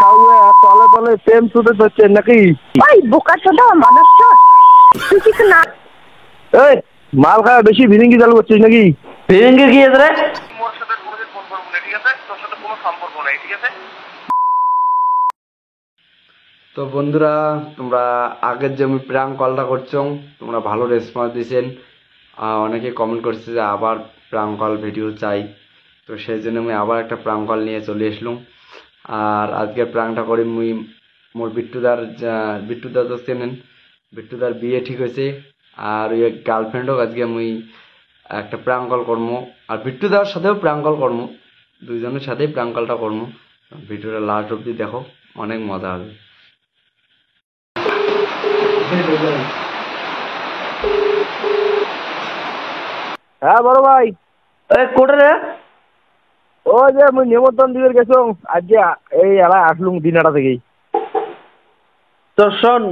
খাওয়া তলে তলে প্রেম ছুটে হচ্ছে নাকি? ওই বোকা চোদা মানুষ তুই কিছু না। এই মাল খাওয়া বেশি ভিরিঙ্গি চালু করছিস নাকি? ভিরিঙ্গি কি রে? মোর সাথে কোনোদিন ফোন করবো না, ঠিক আছে? তোর সাথে কোনো সম্পর্ক নাই, ঠিক আছে? তো বন্ধুরা, তোমরা আগের যে আমি প্র্যাঙ্ক কলটা করছো তোমরা ভালো রেসপন্স দিয়েছেন। অনেকে কমেন্ট করছে যে আবার প্র্যাঙ্ক কল ভিডিও চাই। তো সেই জন্য আমি আবার একটা প্র্যাঙ্ক কল নিয়ে চলে আসলাম। আর আজকের প্র্যাঙ্কটা করি মুই মোর বিট্টুদার তো চেনেন, বিট্টুদার বিয়ে ঠিক হয়েছে। আর ওই গার্লফ্রেন্ডও আজকে মুই একটা প্র্যাঙ্ক কল করবো, আর বিট্টুদার সাথেও প্র্যাঙ্ক কল করবো। দুইজনের সাথেই প্র্যাঙ্ক কলটা করবো। ভিডিওটা লাস্ট অবধি দেখো, অনেক মজা হবে। হ্যাঁ বড় ভাই, এই কোটে রে? ওই যে মুই নিমন্ত্রণ দিবে গেছো আজকে, এই এলা আসলুম দিনাটা থেকেই। তো শোন,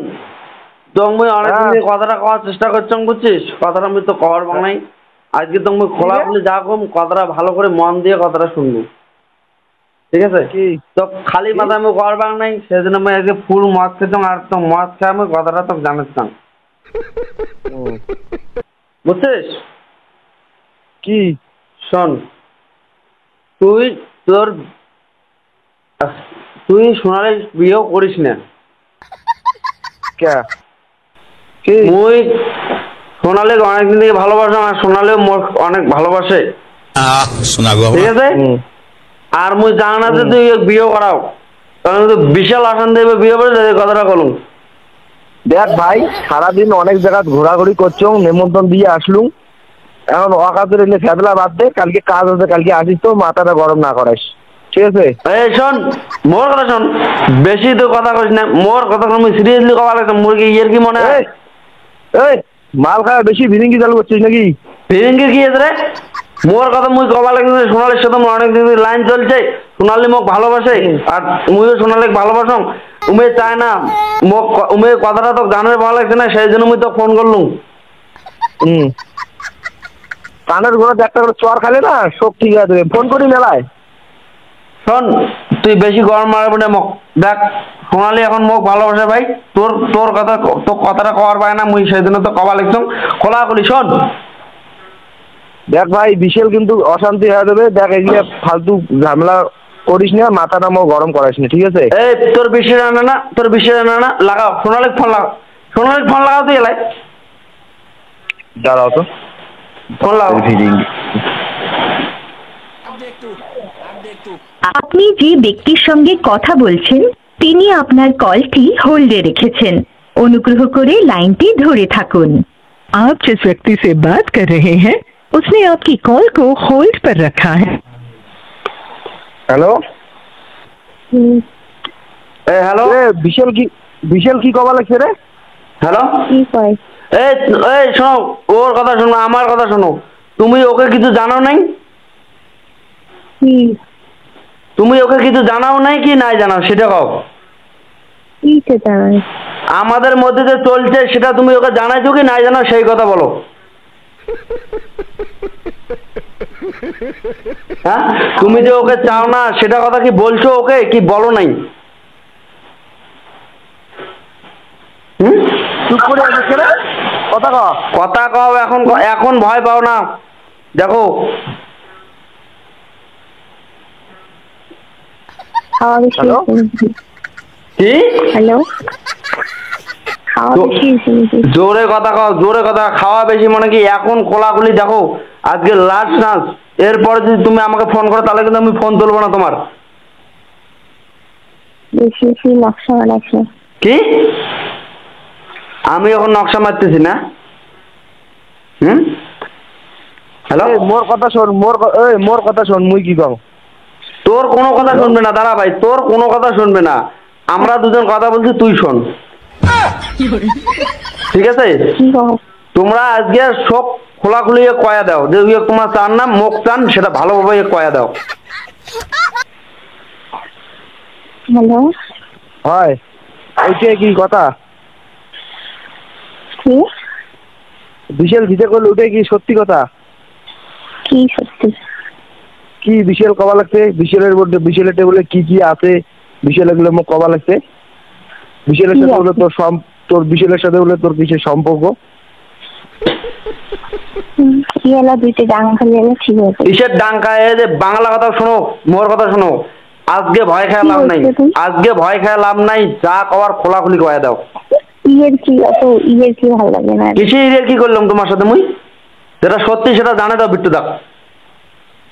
তো মুই অনেকদিন থেকে কথাটা কওয়ার চেষ্টা করছাম, বুঝছিস? কথাটা আমি তো কওয়ার বাংলাই। আজকে তো মুই খোলা খুলে যা কম কথাটা ভালো করে মন দিয়ে কথাটা শুনবো, ঠিক আছে? তো খালি মাথা আমি কওয়ার বাং নাই, সেজন্য আমি আজকে ফুল মদ খেতাম। আর তো মদ খেয়ে আমি কথাটা তো জানিস, বুঝছিস? কি শোন, তুই সোনালি বিয়েও করিস না। মুই সোনালি অনেকদিন থেকে ভালোবাসা, আর সোনালিও অনেক ভালোবাসে, ঠিক আছে? আর মুই জানা না যে তুই বিয়ে করাও, কারণ তুই বিশাল আসান দেবে বিয়ে করে কথাটা বলুন। দেখ ভাই, সারাদিন অনেক জায়গা ঘোরাঘুরি করছো, নিমন্ত্রণ দিয়ে আসলুম। এখন অকাজের এলে ফেবলা বাদ দে, কালকে কাজ আছে, কালকে আসিস তো মাথাটা গরম না করাস, ঠিক আছে? এই শোন, মোর কথা শোন, বেশি তো কথা কইস না। মোর কথা আমি সিরিয়াসলি কওয়া লাগতো। মুরগি ইয়ের কি মনে হয়? এই মাল খাওয়া বেশি ভিরিঙ্গি চালু করছিস নাকি? ভিরিঙ্গি কি রে? মোর কথা মুই কবা লাগছে, সোনালির সাথে মোর অনেক দিন লাইন চলছে। সোনালি মোক ভালোবাসে, আর মুইও সোনালিকে ভালোবাসং। উমে চায় না মোক, উমে কথাটা তো জানার ভালো লাগছে না, সেই জন্য মুই তো ফোন করলুম। কানের ঘোড়া একটা করে চর খালে না সব ঠিক আছে, ফোন করি মেলায়। শোন, তুই বেশি গরম মারবি না মোক। দেখ, সোনালি এখন মোক ভালোবাসে ভাই। তোর কথা, তোর কথাটা কওয়ার পায় না, মুই সেই জন্য তো কবা লাগছম। খোলা করি শোন। দেখ ভাই, বিশাল কিন্তু অশান্তি হয়ে যাবে। দেখ, এগুলো ফালতু ঝামেলা করিস না, মাথাটা মোর গরম করাস না, ঠিক আছে? এই তোর বিশ্বাস আনে না, তোর বিশ্বাস আনে না, লাগাও সোনালিক ফোন লাগাও। সোনালিক ফোন লাগাও, তুই এলাই দাঁড়াও তো, ফোন লাগাও। আপনি যে ব্যক্তির সঙ্গে কথা বলছেন তিনি আপনার কলটি হোল্ডে রেখেছেন। অনুগ্রহ করে লাইনটি ধরে থাকুন। आप जिस व्यक्ति से बात कर रहे हैं उसने आपकी कॉल को होल्ड पर रखा है। হ্যালো, হ্যালো, বিশাল কি কবা লাগছে রে? হ্যালো, কি কয়? এই শোনো, ওর কথা শোনো, আমার কথা শোনো। তুমি ওকে কিছু জানাও নাই? তুমি ওকে কিছু জানাও নাই কি নাই জানাও সেটা কও। আমাদের মধ্যে যে চলছে সেটা তুমি ওকে জানাইছো কি নাই জানাও সেই কথা বলো। হ্যাঁ, তুমি যে ওকে চাও না সেটা কথা কি বলছো ওকে, কি বলো নাই? চুপ করে আছে রে, কথা কও। কথা কও, এখন ভয় পাও না। দেখো, কি জোরে কথা কও, জোরে কথা। খাওয়া বেশি মানে কি? এখন খোলাখুলি দেখো, আজকে লাস্ট চান্স। এরপরে যদি তুমি আমাকে ফোন করো তাহলে কিন্তু আমি ফোন তুলবো না তোমার। কি? আমি এখন নকশা মারতেছি না? হ্যালো, মোর কথা শোন, মোর কথা শোন, মুই কি কও? তোর কোনো কথা শুনবে না। দাঁড়া ভাই, তোর কোনো কথা শুনবে না। আমরা দুজন কথা বলছি, তুই শোন, ঠিক আছে? তোমরা আজকে সব খোলাখুলি কয়া দাও যে তোমার চান না, মুখ চান, সেটা ভালোভাবে কয়া দাও। হ্যালো, হয় ওইটাই কি কথা? বিশাল ভিজে করলে ওটাই কি সত্যি কথা? কি সত্যি? কি বিশাল কবা লাগছে? বিশালের টেবিলে কি কি আছে বিশালের গুলো মুখ কবা লাগছে? বিশালের কি সাথে আছে? হলে তোর বিশালের সাথে হলে তোর কিসের সম্পর্ক? কি হলো দুইটা ডাং খালি হলে ঠিক আছে। কিসের ডাঙ্কা? এই যে বাংলা কথা শোনো, মোর কথা শোনো। আজকে ভয় খেয়ে কি লাভ নাই, বলছো তুমি? আজকে ভয় খেয়ে লাভ নাই, যা কবার খোলাখুলি কয়ে দাও। ইয়ের কি অত ইয়ের কি ভালো লাগে না। কিসের কি করলাম তোমার সাথে মুই? যেটা সত্যি সেটা জানে দাও বিট্টু দা।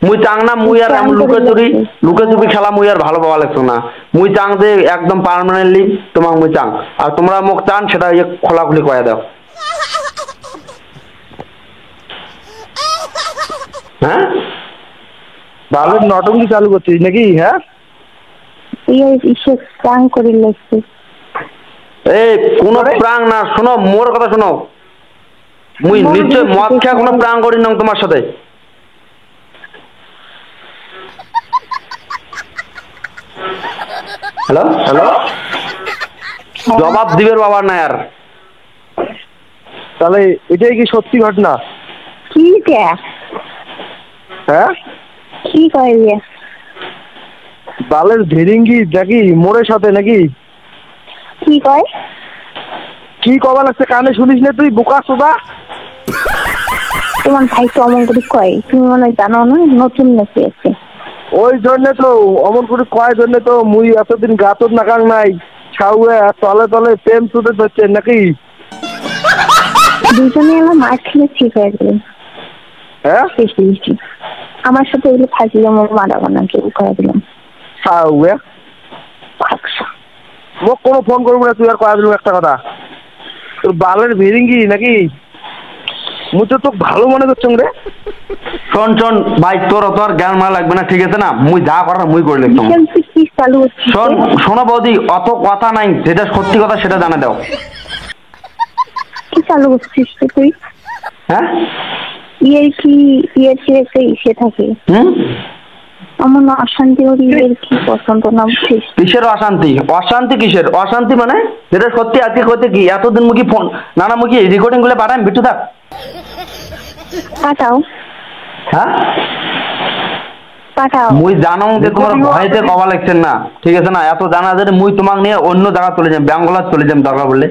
মুই চাং না, মুই আর এমন লুকে চুরি খেলা মুই আর ভালো পাওয়া লাগতো না। মুই চাং যে একদম পার্মানেন্টলি তোমাক মুই চাং, আর তোমরা মুখ চান সেটা খোলাখুলি কয়ে দাও। হ্যাঁ, ভালো নটঙ্কি চালু করছিস নাকি? হ্যাঁ, ইয়ের ইসে ডাং করে লাগছে। এই কোনো প্রাং না, শোনো মোর কথা শোনো। মুই নিশ্চয় মদ খেয়ে কোনো প্রাং করি না তোমার সাথে। হ্যালো হ্যালো, জবাব দিবের বাবার না আর। তাহলে এটাই কি সত্যি ঘটনা? কি কে? হ্যাঁ, কি কয় ইয়ে? বালের ভেরিঙ্গি নাকি মোড়ের সাথে নাকি? কি কয়? কি কবা লাগছে কানে শুনিস না তুই বোকা সোদা? তোমার ভাই তো অমন করে কয়, তুমি মনে হয় জানো না, নতুন নাকি আছে। ওই জন্য তো অমন করে কয় জন্য তো মুই এতদিন গাতর নাকাং নাই ছাউয়ে তলে তলে প্রেম ছুটে ধরছে নাকি? দুজনে আমার মার খেলে ঠিক হয়ে গেল। হ্যাঁ, বেশি বেশি আমার সাথে এগুলো ফাঁসি আমার মারাবো না, কেউ করে দিলাম। ছাউয়ে মোক কোনো ফোন করবো না তুই আর কয়া দিলু একটা কথা। তোর বালের ভেরিঙ্গি নাকি? মুই তো তোকে ভালো মনে করছো রে। শোন শোন ভাই, তোর অত আর জ্ঞান মারা লাগবে না, ঠিক আছে না? মুই যা করার মুই করে লিখতাম। তুই কি চালু হচ্ছিস? শোন শোনো বৌদি, অত কথা নাই, যেটা সত্যি কথা সেটা জানা দাও। কি চালু করছিস তুই? হ্যাঁ, ইয়ের কি একটা ইসে থাকে। আমার না অশান্তি ওর ইয়ের কি পছন্দ না বুঝছিস? কিসের অশান্তি? অশান্তি কিসের অশান্তি? মানে যেটা সত্যি আজকে করতে কি এতদিন মুখি ফোন নানা মুখি রেকর্ডিং গুলো পাঠান বিট্টু দা। পাঠাও হ্যাঁ, পাঠাও। মুই জানো যে তোমার ভয়তে কবা লাগছেন না, ঠিক আছে না? এত জানা যে মুই তোমাক নিয়ে অন্য জায়গা চলে যাম, বাংলা চলে যাম দরকার বললে।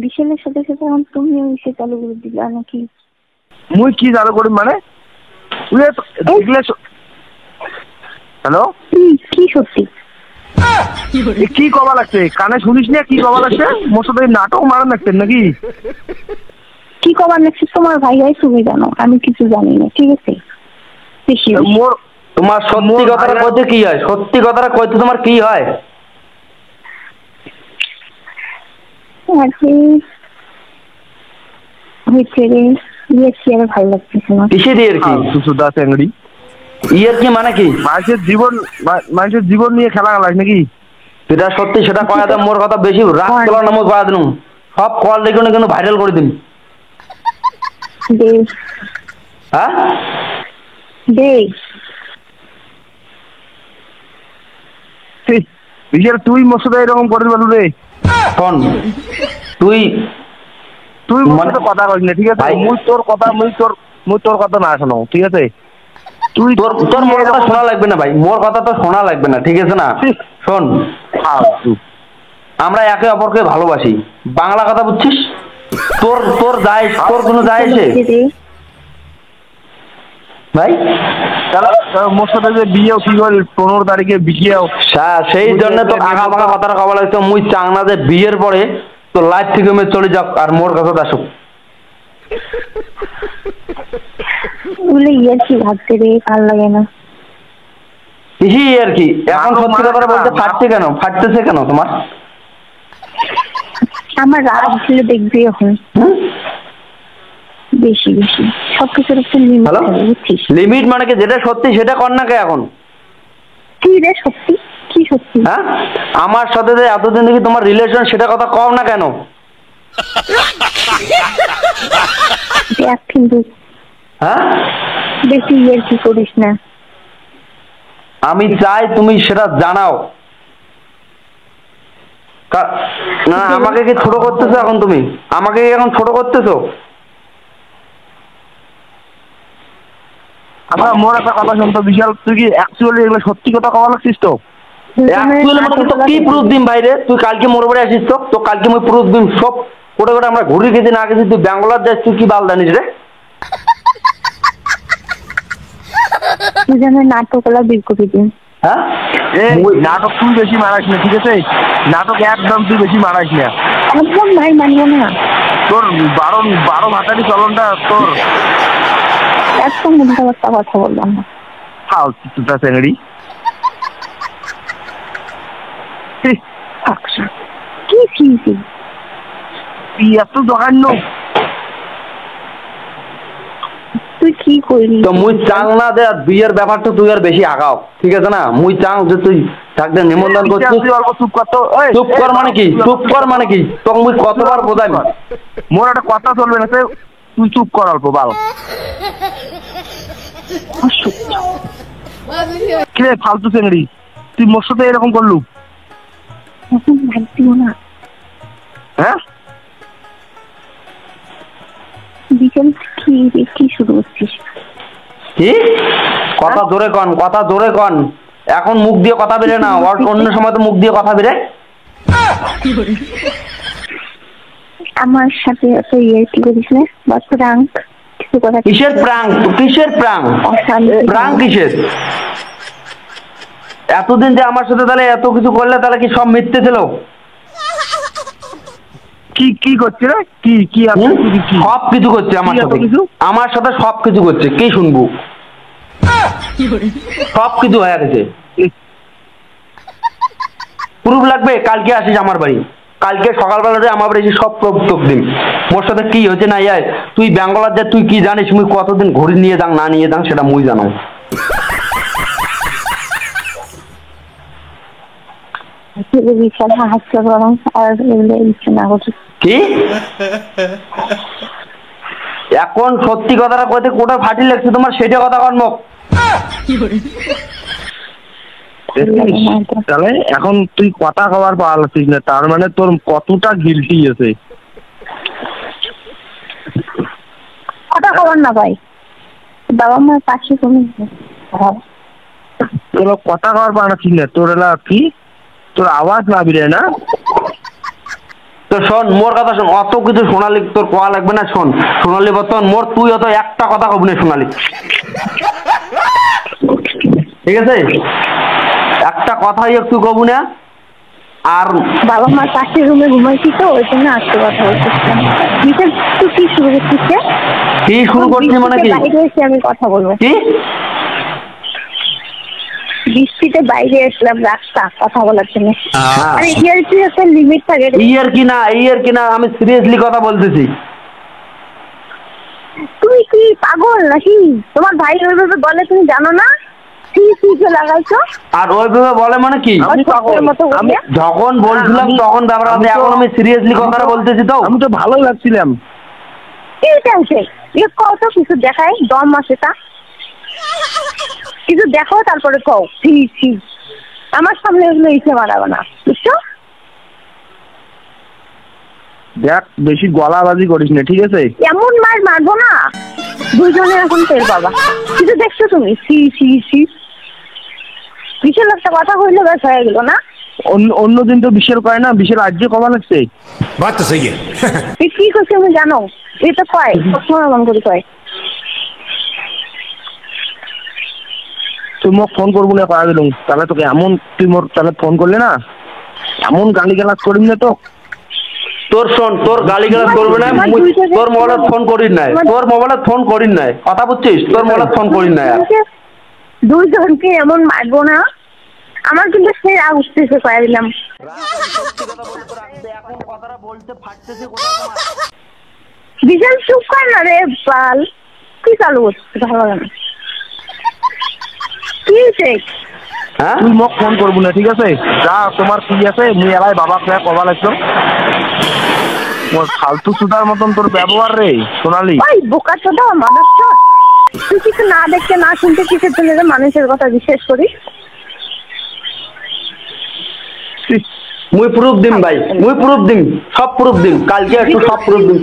বিশালের সাথে সাথে এখন তুমিও ইসে চালু করে দিলা নাকি? মুই কি চালু করি মানে? তুই দেখলে হ্যালো কি সত্যি? কি কবা লাগছে কানে শুনিস না? কি কবা লাগছে? মোর সাথে নাটক মারা লাগছেন নাকি? কি কবার লাগছে তোমার ভাই হয়, তুমি জানো, আমি কিছু জানি না, ঠিক আছে? বেশি মোর তোমার সত্যি কথাটা কইতে কি হয়? সত্যি কথাটা কইতে তোমার কি হয়? ভালো লাগতেছে না। কিসে দিয়ে কি সুদা চেংড়ি ইয়ের কি মানে কি? মানুষের জীবন নিয়ে খেলা লাগে নাকি? যেটা সত্যি সেটা কয়া দাও। মোর কথা বেশি রাগ তোলার নামও কয়া দিন, সব কল রেকর্ডিং কিন্তু ভাইরাল করে দিন। হ্যাঁ, তুই মোর সাথে এরকম করে বলু রে? শোন তুই মোর সাথে কথা কইস না, ঠিক আছে? মুই তোর কথা না শোনো, ঠিক আছে? তোর মোর কথা শোনা লাগবে না ভাই, মোর কথা তো শোনা লাগবে না, ঠিক আছে না? শোন, আমরা একে অপরকে ভালোবাসি, বাংলা কথা বুঝছিস? তোর যায়, তোর কোনো যায় এসে ভাই? মোর সাথে যে বিয়েও কি হল 15 তারিখে বিয়েও, সেই জন্য তো আগা ভাঙা কথাটা কবা লাগতো। মুই চাং না যে বিয়ের পরে তো লাইফ থেকে আমি চলে যাক আর মোর কাছে আসুক। ইয়ে কি ভাবতে রে, ভালো লাগে না। আর কি এখন সত্যি কথা বলতে ফাটছে কেন? ফাটতেছে কেন তোমার? আমার রাগ ছিল দেখবি এখন বেশি বেশি সবকিছুর একটা লিমিট আছে, বুঝছিস? লিমিট মানে কি? যেটা সত্যি সেটা কর না কে এখন? কি রে সত্যি? কি সত্যি? হ্যাঁ, আমার সাথে যে এতদিন দেখি তোমার রিলেশন সেটা কথা কও না কেন? দেখ কিন্তু হ্যাঁ, বেশি ইয়ে কি করিস না। আমি চাই তুমি সেটা জানাও। না আমাকে কি ছোট করতেছো এখন তুমি? আমাকে কি এখন ছোট করতেছো? আচ্ছা মোর একটা কথা শুনতো বিশাল, তুই কি অ্যাকচুয়ালি এগুলো সত্যি কথা কওয়া লাগছিস তো? অ্যাকচুয়ালি মানে তো কি প্রুফ দিম ভাই রে? তুই কালকে মোর বাড়ি আসিস তো কালকে মই প্রুফ দিম সব। কোটে কোটে আমরা ঘুরি গেছি না গেছি, তুই ব্যাঙ্গালোর যাস, তুই কি বাল জানিস রে? তুই যেন নাটকগুলো বের করে দিন। হ্যাঁ নাটক তুই বেশি মারাইস না, ঠিক আছে? নাটক একদম তুই বেশি মারাইস না। একদম ভাই মানবো না। তোর বারো ভাতারি চলনটা তোর একদম উল্টাপাল্টা কথা বললাম না। ফালতু তুটা চেংড়ি। আচ্ছা কি কি তুই এত দোকান নো, তুই কি করলি? তো মুই চাং না দে বিয়ের ব্যাপারটা তুই আর বেশি আগাও, ঠিক আছে না? মুই চাং যে তুই থাকতে নিমন্ত্রণ করছিস। তুই অল্প চুপ কর তো। চুপ কর মানে কি? চুপ কর মানে কি? তোকে মুই কতবার বোঝাই? মোর একটা কথা চলবে না, তুই চুপ কর অল্প বাল। কিরে ফালতু চেংড়ি, তুই মোর সাথে এরকম করলু? এখন ভাগ দিও না। হ্যাঁ বিকেল কি শুরু করছিস? কি কথা জোরে কন, কথা জোরে কন। এখন মুখ দিয়ে কথা বেরে না, অন্য সময় তো মুখ দিয়ে কথা বেরে। আমার সাথে এত কি করিস না বা প্রাঙ্ক কিছু কথা? কিসের প্রাঙ্ক? কিসের প্রাঙ্ক? প্রাঙ্ক কিসের? এতদিন যে আমার সাথে তাহলে এত কিছু করলে তাহলে কি সব মিথ্যে ছিল? কি কি করছিস রে? কি কি আছে? সব কিছু করছে আমার সাথে, আমার সাথে সব কিছু করছে। কি শুনবো? সব কিছু হয়ে গেছে। প্রুফ লাগবে? কালকে আসিস আমার বাড়ি, কালকে সকালবেলাতে আমার বাড়ি এসে সব প্রুফ তোক দিন। মোর সাথে কি হয়েছে না যায় তুই ব্যাঙ্গালোর যা, তুই কি জানিস মুই কতদিন ঘুরি নিয়ে যাং না নিয়ে যাং সেটা মুই জানো। কি এখন সত্যি কথাটা কইতে কোটা ফাটি লাগছে তোমার, সেটা কথা কন মুখ। তাহলে এখন তুই কথা কবার পারছিস না, তার মানে তোর কতটা গিলটি আছে। কথা খবর না ভাই, বাবা মার পাশে তুমি তোর কথা কবার পারছিস না, তোর এলা কি তোর আওয়াজ না বেরে না। তো শোন মোর কথা শোন, অত কিছু সোনালি তোর কোয়া লাগবে না। শোন সোনালি বর্তমান মোর, তুই অত একটা কথা কবি না সোনালি, ঠিক আছে? একটা কথাই একটু কবু না। আর বাবা মার পাশের রুমে ঘুমাইছি তো ওই জন্য আজকে কথা বলছিলাম। বিশেষ তুই কি শুরু করছিস? কি শুরু করছিস মানে কি? বাইরে এসে আমি কথা বলবো। কি বৃষ্টিতে বাইরে এসলাম রাস্তা কথা বলার জন্য। আরে ইয়ার কি একটা লিমিট থাকে? ইয়ার কি না আমি সিরিয়াসলি কথা বলতেছি। তুই কি পাগল নাকি? তোমার ভাই ওইভাবে বলে তুমি জানো না? কি লাগাইছো? আর ওইভাবে বলে মানে কি? আমি যখন বলছিলাম তখন ব্যাপার আছে, এখন আমি সিরিয়াসলি কথাটা বলতেছি। তো আমি তো ভালোই লাগছিলাম। কি টেনশন? কত কিছু দেখায় দম আছে তা কিছু দেখো তারপরে কও ঠিক আমার সামনে এগুলো ইচ্ছে মারাবো না, বুঝছো? দেখ বেশি গলাবাজি করিস না, ঠিক আছে? এমন মার মারবো না, দুইজনে এখন তেল বাবা। কিছু দেখছো তুমি? বিশাল একটা কথা কইলে ব্যাস হয়ে গেল না? অন্যদিন তো বিশাল কয় না, বিশাল আজকে কমা লাগছে। बात तो सही है। কি করছে আমি জানো? এটা কয় সবসময় মন করে কয়। তুই মোক ফোন করবো না কয়া দিলুম, তাহলে তোকে এমন তুই মোর তাহলে ফোন করলে না এমন গালি গালাজ করিম না তো। তোর শোন, তোর গালি গালাজ করবে না। তোর মোবাইলে ফোন করিস নাই, তোর মোবাইলে ফোন করিস নাই, কথা বুঝছিস? তোর মোবাইলে ফোন করিস নাই। দুইজনকে এমন মারবো না, আমার কিন্তু সেই রাগ উঠতেছে কয়া দিলাম। বিশাল চুপ কর না রে বাল, কি চালু করছিস? ভালো লাগে না কি হ্যাঁ? তুই মোক ফোন করবো না, ঠিক আছে? যা তোমার কি আছে মুই এলাই বাবা কবা লাগছো। ফালতু সুদার মতন তোর ব্যবহার রে সোনালি। ওই বোকা চোদা মানুষ, তুই কিছু না দেখতে না শুনতে কিসের জন্য মানুষের কথা বিশ্বাস করিস? মুই প্রুফ দিম ভাই, মুই প্রুফ দিম, সব প্রুফ দিম, কালকে একটু সব প্রুফ দিম।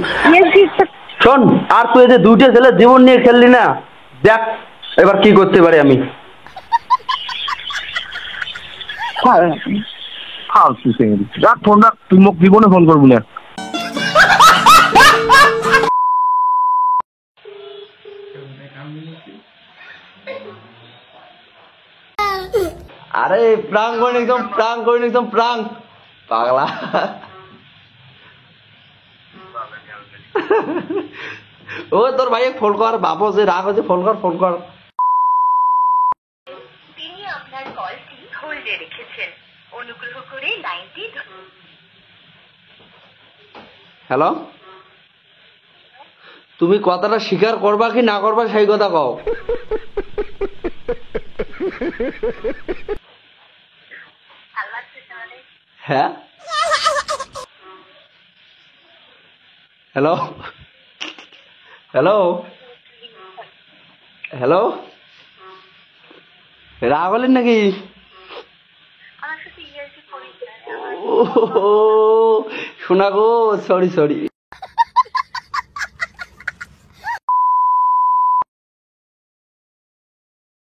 শোন, আর তুই যে দুইটা ছেলে জীবন নিয়ে খেললি না, দেখ এবার কি করতে পারি আমি। ফালতু চিংড়ি। রাখ ফোন রাখ, তুই মুখ জীবনে ফোন করবি না। আরে প্রাং করিনি, একদম প্রাং করিনি, একদম প্রাং পাগলা। ও তোর ভাই ফোন কর, বাপু যে রাগ হচ্ছে, ফোন কর, ফোন কর। তিনি আপনার কলটি হোল্ডে রেখেছেন, অনুগ্রহ করে লাইনটি হ্যালো, তুমি কথাটা স্বীকার করবা কি না করবা সেই কথা কও। হ্যাঁ, হ্যালো হ্যালো হ্যালো, রাগ হলেন নাকি? ও শোনা গো, সরি সরি।